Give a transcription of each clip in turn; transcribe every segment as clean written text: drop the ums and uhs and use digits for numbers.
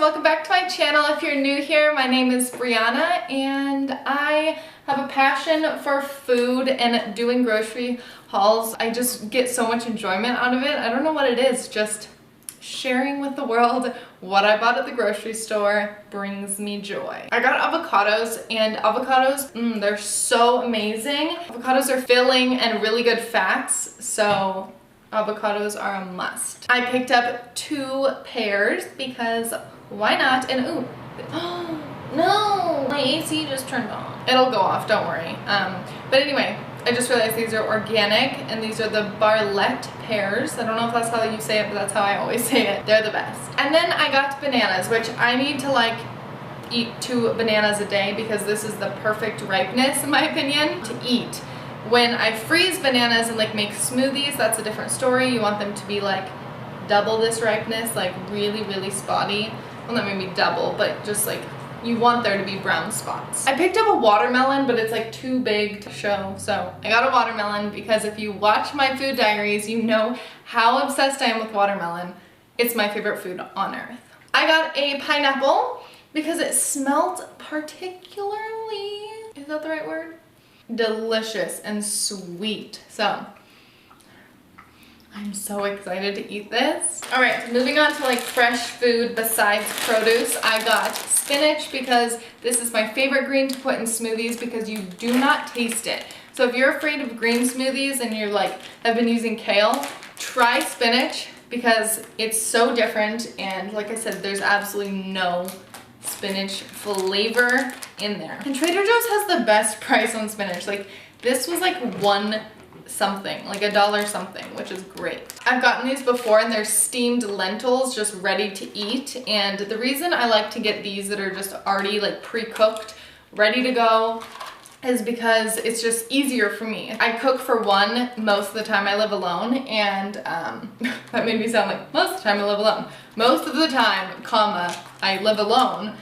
welcome back to my channel. If you're new here, my name is Brianna and I have a passion for food and doing grocery hauls. I just get so much enjoyment out of it. I don't know what it is, just sharing with the world what I bought at the grocery store brings me joy. I got avocados, and avocados, they're so amazing. Avocados are filling and really good fats, so avocados are a must. I picked up 2 pears because why not? And ooh, no, my AC just turned on. It'll go off, don't worry. But anyway, I just realized these are organic and these are the Barlette pears. I don't know if that's how you say it, but that's how I always say it. They're the best. And then I got bananas, which I need to like eat 2 bananas a day because this is the perfect ripeness in my opinion to eat. When I freeze bananas and like make smoothies, that's a different story. You want them to be like double this ripeness, like really spotty. Well, not maybe double, but just like you want there to be brown spots. I picked up a watermelon, but it's like too big to show. So I got a watermelon because if you watch my food diaries, you know how obsessed I am with watermelon. It's my favorite food on earth. I got a pineapple because it smelled particularly, is that the right word? Delicious and sweet. So I'm so excited to eat this. All right, moving on to like fresh food besides produce. I got spinach because this is my favorite green to put in smoothies because you do not taste it. So if you're afraid of green smoothies and you're like, I've been using kale, try spinach because it's so different. And like I said, there's absolutely no spinach flavor in there. And Trader Joe's has the best price on spinach. Like this was like $1 something, like $1 something, which is great. I've gotten these before and they're steamed lentils just ready to eat. And the reason I like to get these that are just already like pre-cooked, ready to go, is because it's just easier for me. I cook for one most of the time I live alone, and that made me sound like most of the time I live alone. Most of the time, comma, I live alone.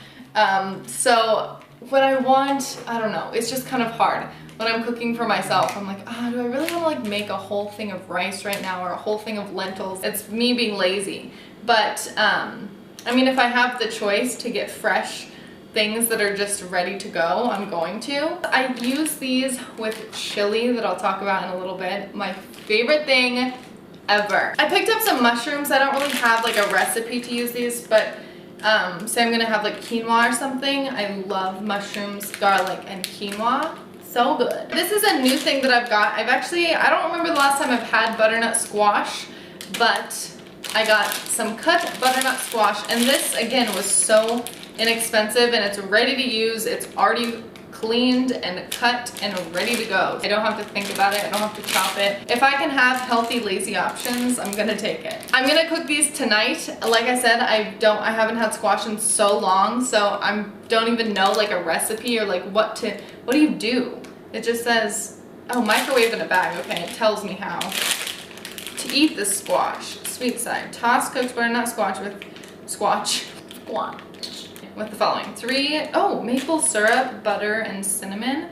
So what I want, I don't know, it's just kind of hard. When I'm cooking for myself, I'm like, oh, do I really want to like make a whole thing of rice right now or a whole thing of lentils? It's me being lazy. But I mean, if I have the choice to get fresh things that are just ready to go, I'm going to. I use these with chili that I'll talk about in a little bit. My favorite thing ever. I picked up some mushrooms. I don't really have like a recipe to use these, but say I'm gonna have like quinoa or something. I love mushrooms, garlic, and quinoa. So good. This is a new thing that I've got. I don't remember the last time I've had butternut squash, but I got some cut butternut squash, and this again was so inexpensive and it's ready to use. It's already cleaned and cut and ready to go. I don't have to think about it. I don't have to chop it. If I can have healthy, lazy options, I'm gonna take it. I'm gonna cook these tonight. Like I said, I haven't had squash in so long, so I don't even know like a recipe or like what do you do? It just says, oh, microwave in a bag. Okay, it tells me how to eat the squash. Sweet side. Toss cooked butternut squash with with the following. 3 maple syrup, butter, and cinnamon.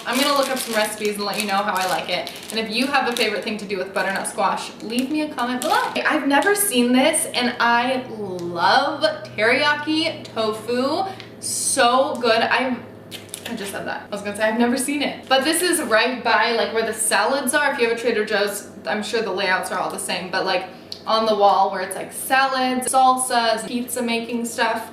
I'm gonna look up some recipes and let you know how I like it. And if you have a favorite thing to do with butternut squash, leave me a comment below. I've never seen this and I love teriyaki tofu. So good. I just said that. I was gonna say I've never seen it. But this is right by like where the salads are. If you have a Trader Joe's, I'm sure the layouts are all the same, but like on the wall where it's like salads, salsas, pizza making stuff.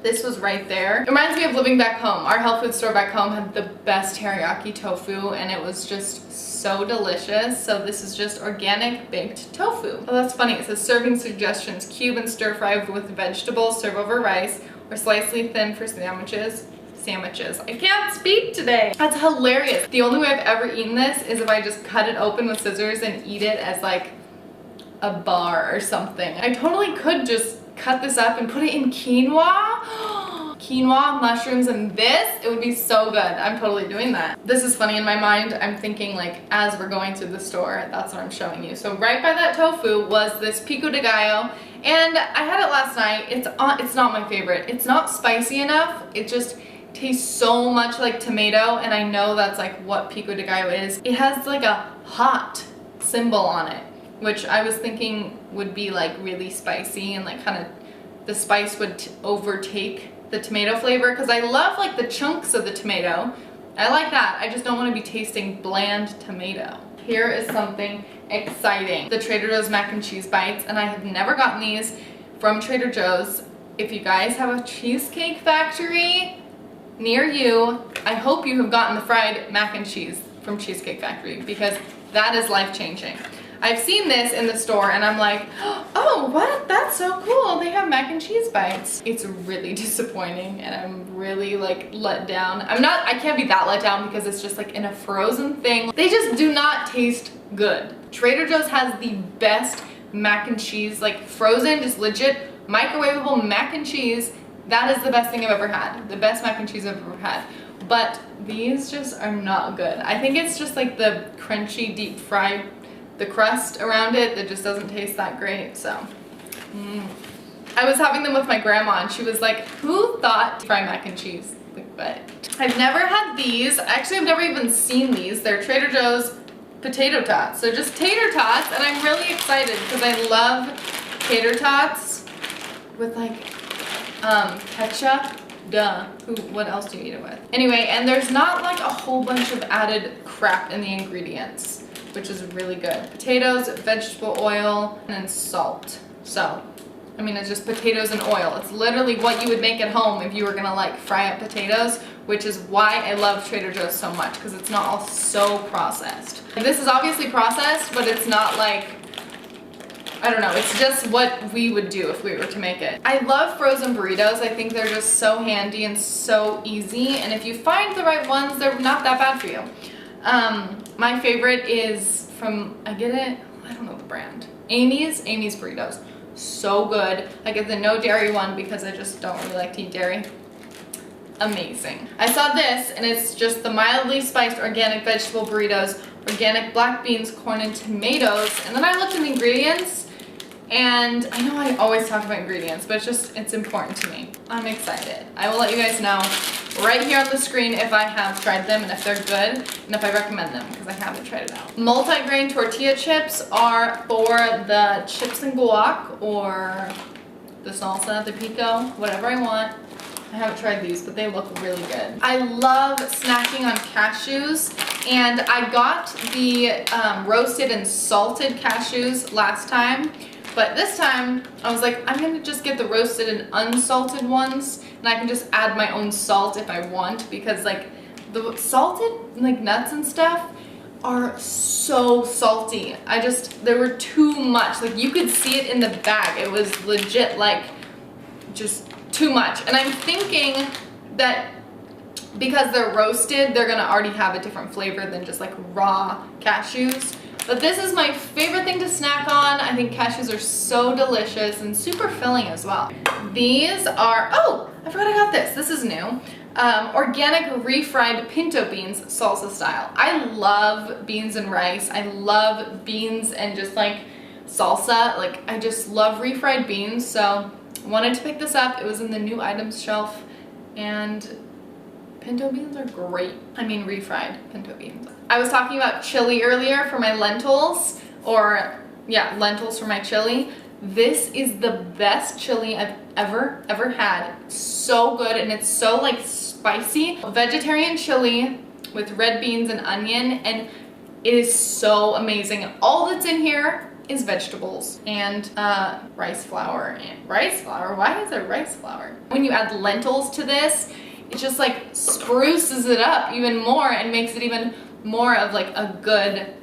This was right there. It reminds me of living back home. Our health food store back home had the best teriyaki tofu and it was just so delicious. So this is just organic baked tofu. Oh, that's funny. It says serving suggestions: cube and stir fry with vegetables, serve over rice, or slightly thin for sandwiches. I can't speak today. That's hilarious. The only way I've ever eaten this is if I just cut it open with scissors and eat it as like a bar or something. I totally could just cut this up and put it in quinoa. Quinoa, mushrooms, and this, it would be so good. I'm totally doing that. This is funny in my mind. I'm thinking like as we're going through the store, that's what I'm showing you. So right by that tofu was this pico de gallo, and I had it last night. It's not my favorite. It's not spicy enough. It just tastes so much like tomato, and I know that's like what pico de gallo is. It has like a hot symbol on it, which I was thinking would be like really spicy and like kind of the spice would overtake the tomato flavor, because I love like the chunks of the tomato. I like that. I just don't want to be tasting bland tomato. Here is something exciting. The Trader Joe's mac and cheese bites, and I have never gotten these from Trader Joe's. If you guys have a Cheesecake Factory near you, I hope you have gotten the fried mac and cheese from Cheesecake Factory, because that is life-changing. I've seen this in the store and I'm like, oh, what? That's so cool. They have mac and cheese bites. It's really disappointing and I'm really like let down. I can't be that let down because it's just like in a frozen thing. They just do not taste good. Trader Joe's has the best mac and cheese, like frozen, just legit microwavable mac and cheese. That is the best thing I've ever had. The best mac and cheese I've ever had. But these just are not good. I think it's just like the crunchy deep fried, the crust around it that just doesn't taste that great, so. I was having them with my grandma and she was like, who thought to fry mac and cheese? Like, but I've never had these. Actually, I've never even seen these. They're Trader Joe's potato tots. So just tater tots, and I'm really excited because I love tater tots with like ketchup. Duh. What else do you eat it with? Anyway, and there's not like a whole bunch of added crap in the ingredients, which is really good. Potatoes, vegetable oil, and then salt. So, I mean, it's just potatoes and oil. It's literally what you would make at home if you were gonna like fry up potatoes, which is why I love Trader Joe's so much, because it's not all so processed. This is obviously processed, but it's not like, I don't know, it's just what we would do if we were to make it. I love frozen burritos. I think they're just so handy and so easy, and if you find the right ones, they're not that bad for you. My favorite is from, I don't know the brand. Amy's Burritos. So good. I get the no dairy one because I just don't really like to eat dairy. Amazing. I saw this and it's just the mildly spiced organic vegetable burritos, organic black beans, corn, and tomatoes. And then I looked at the ingredients, and I know I always talk about ingredients, but it's important to me. I'm excited. I will let you guys know right here on the screen if I have tried them and if they're good and if I recommend them, because I haven't tried it out. Multi-grain tortilla chips are for the chips and guac or the salsa, the pico, whatever I want. I haven't tried these, but they look really good. I love snacking on cashews, and I got the roasted and salted cashews last time, but this time I was like, I'm gonna just get the roasted and unsalted ones, and I can just add my own salt if I want, because like the salted like nuts and stuff are so salty. There were too much. Like you could see it in the bag. It was legit like just too much. And I'm thinking that because they're roasted, they're gonna already have a different flavor than just like raw cashews. But this is my favorite thing to snack on. I think cashews are so delicious and super filling as well. These are, oh, I forgot I got this. This is new. Organic refried pinto beans, salsa style. I love beans and rice. I love beans and just like salsa. Like I just love refried beans. So I wanted to pick this up. It was in the new items shelf, and pinto beans are great. I mean refried pinto beans. I was talking about chili earlier for my lentils, or yeah, lentils for my chili. This is the best chili I've ever had. It's so good and it's so like spicy. Vegetarian chili with red beans and onion, and it is so amazing. And all that's in here is vegetables and rice flour. And rice flour? Why is there rice flour? When you add lentils to this, it just like spruces it up even more and makes it even more of like a good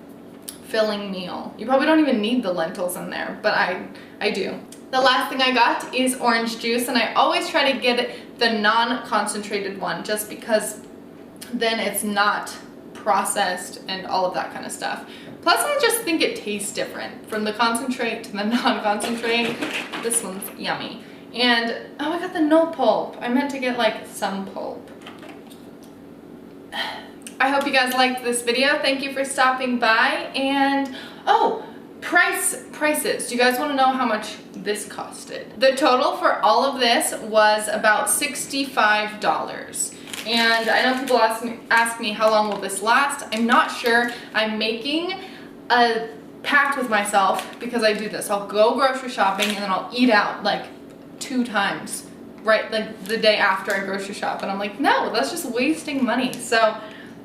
filling meal. You probably don't even need the lentils in there, but I do. The last thing I got is orange juice, and I always try to get the non-concentrated one just because then it's not processed and all of that kind of stuff. Plus I just think it tastes different from the concentrate to the non-concentrate. This one's yummy. And oh, I got the no pulp. I meant to get like some pulp. I hope you guys liked this video. Thank you for stopping by. And oh, prices. Do you guys want to know how much this costed? The total for all of this was about $65. And I know people ask me how long will this last. I'm not sure. I'm making a pact with myself because I do this. I'll go grocery shopping and then I'll eat out like 2 times, right, like the day after I grocery shop, and I'm like, no, that's just wasting money. So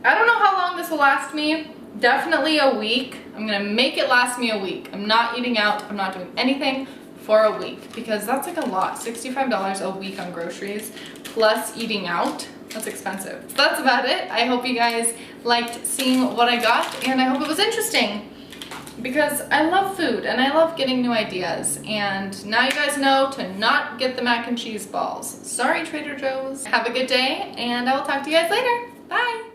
I don't know how long this will last me. Definitely a week. I'm gonna make it last me a week. I'm not eating out, I'm not doing anything for a week, because that's like a lot. $65 a week on groceries plus eating out. That's expensive. So that's about it. I hope you guys liked seeing what I got, and I hope it was interesting, because I love food and I love getting new ideas. And now you guys know to not get the mac and cheese balls. Sorry, Trader Joe's. Have a good day, and I will talk to you guys later. Bye.